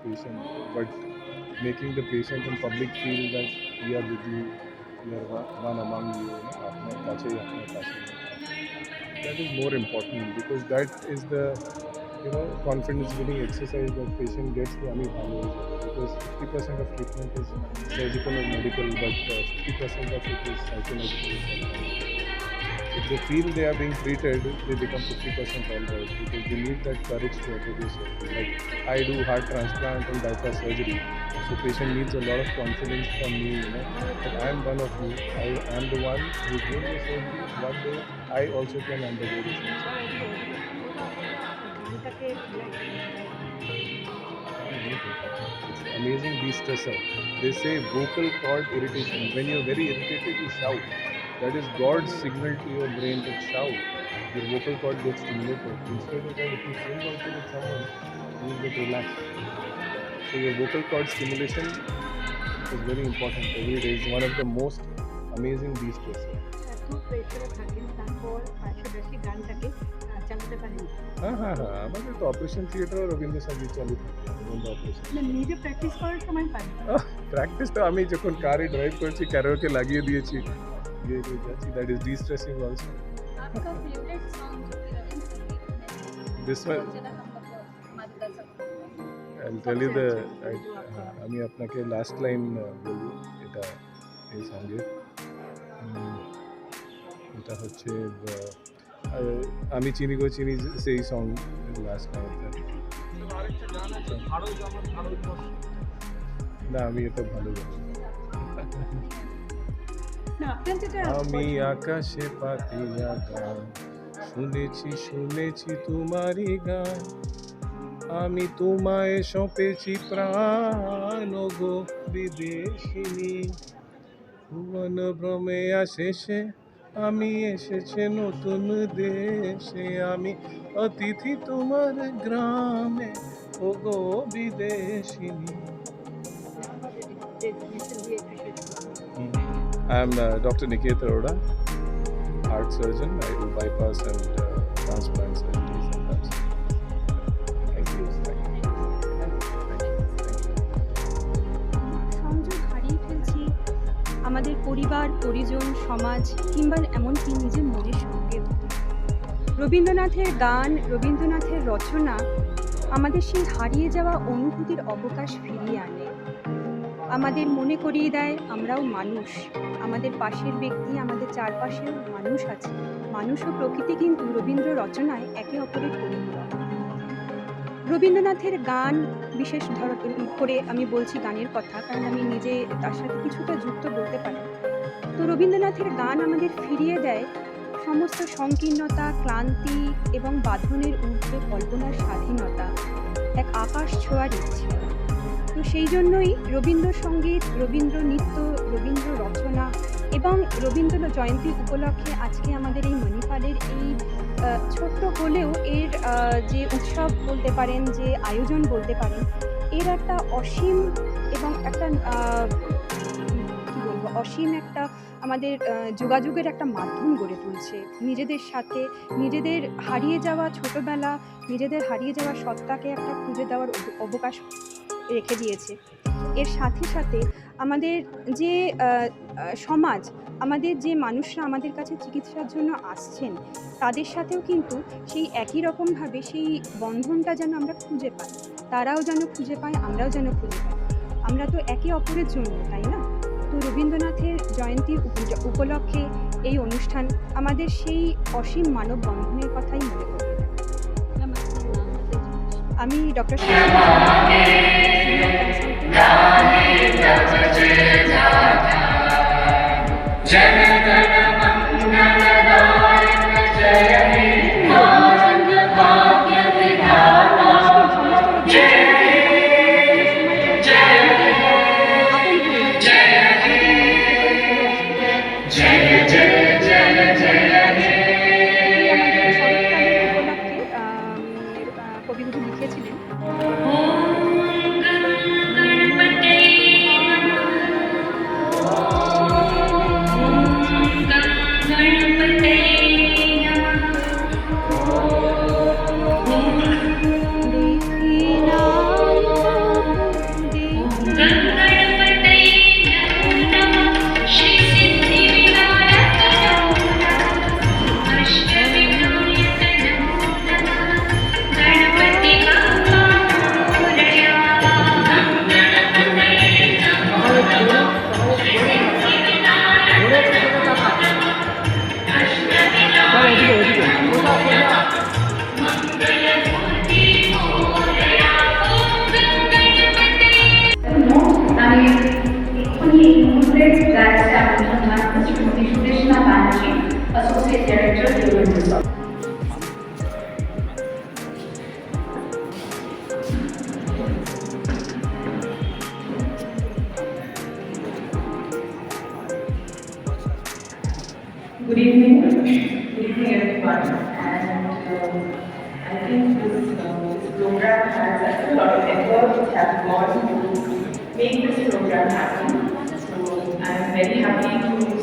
patient, but making the patient and public feel that we are with you, we are one among you, আপনার কাছেই আপনার পাশে। That is more important because that is the confidence building exercise that patient gets the ami bhalo hoye jabe, because 50% of treatment is surgical or medical, but 50% of it is psychological. If they feel they are being treated, they become 50% all right, because they need that courage to undergo surgery. Like I do heart transplant and bypass surgery, so patient needs a lot of confidence from me, that I am one of you. I am the one who is doing the surgery. One day I also can undergo the surgery. It's amazing de-stressor. They say vocal cord irritation. When you're very irritated, you shout. That is God's signal to your brain to shout. Your vocal cord gets stimulated. Instead of that, if you sing also with someone, you will get relaxed. So your vocal cord stimulation is very important every day. It's one of the most amazing de-stressor. আমাদের তো operation theatre Rabindra সঙ্গীত চালু থাকে operation. নিজে practice করার সময় পাই practice তো আমি যখন কারে ড্রাইভ করছি ক্যারোকে লাগিয়ে দিয়েছি, যাচ্ছি, that is distressing also. This one I'll tell you আমি আপনাকে লাস্ট লাইন বলবো, এটা এই সঙ্গের, এটা হচ্ছে আমি চিনি গো চিনি, সেই সং লাস্ট লাইনটা। না আমি এটা ভালোবাসি। আমি আকাশে পাতিয়া গান শুনেছি শুনেছি তোমারই গান, আমি তোমায় সঁপেছি প্রাণ গো বিদেশিনী, ভুবন ভ্রমে শেষে আমি এসেছে নতুন দেশে, আমি অতিথি তোমার গ্রামে ও গো বিদেশিনী। I am Dr. Niket Arora, heart surgeon. I do bypass and transplant surgeries and that. Thank you. সংযোগ হারিয়ে ফেলছি আমাদের পরিবার, পরিজন, সমাজ কিংবা এমনকি নিজের মনের সঙ্গে। রবীন্দ্রনাথের গান, রবীন্দ্রনাথের রচনা আমাদের সেই হারিয়ে যাওয়া অনুভূতির অবকাশ ফিরিয়ে আনে, আমাদের মনে করিয়ে দেয় আমরাও মানুষ, আমাদের পাশের ব্যক্তি, আমাদের চারপাশেও মানুষ আছে। মানুষ ও প্রকৃতি কিন্তু রবীন্দ্র রচনায় একে অপরের পরিপূরক। রবীন্দ্রনাথের গান বিশেষ করে আমি বলছি গানের কথা, কারণ আমি নিজে তার সাথে কিছুটা যুক্ত বলতে পারি। তো রবীন্দ্রনাথের গান আমাদের ফিরিয়ে দেয় সমস্ত সংকীর্ণতা, ক্লান্তি এবং বাঁধনের ঊর্ধ্বে কল্পনার স্বাধীনতা, এক আকাশ ছোঁয়ার ইচ্ছে। তো সেই জন্যই রবীন্দ্রসঙ্গীত, রবীন্দ্র নৃত্য, রবীন্দ্র রচনা এবং রবীন্দ্র জয়ন্তী উপলক্ষে আজকে আমাদের এই মণিপালের এই ছোট্ট হলেও এর যে উৎসব বলতে পারেন, যে আয়োজন বলতে পারেন, এর একটা অসীম এবং একটা কী বলবো, অসীম একটা আমাদের যোগাযোগের একটা মাধ্যম গড়ে তুলছে নিজেদের সাথে, নিজেদের হারিয়ে যাওয়া ছোটোবেলা, নিজেদের হারিয়ে যাওয়া সত্তাকে একটা খুঁজে দেওয়ার অবকাশ রেখে দিয়েছে। এর সাথে সাথে আমাদের যে সমাজ, আমাদের যে মানুষরা আমাদের কাছে চিকিৎসার জন্য আসছেন, তাদের সাথেও কিন্তু সেই একই রকমভাবে সেই বন্ধনটা যেন আমরা খুঁজে পাই, তারাও যেন খুঁজে পায়, আমরাও যেন খুঁজে পাই। আমরা তো একে অপরের জন্য, তাই না? তো রবীন্দ্রনাথের জয়ন্তী উপলক্ষে এই অনুষ্ঠান আমাদের সেই অসীম মানব বন্ধনের কথাই মনে করি। আমি ডক্টর কবিগুরু লিখেছিলেন। Good evening. Good evening, everyone. And I think this program has a lot of effort has gone to make this program happen. So I'm very happy to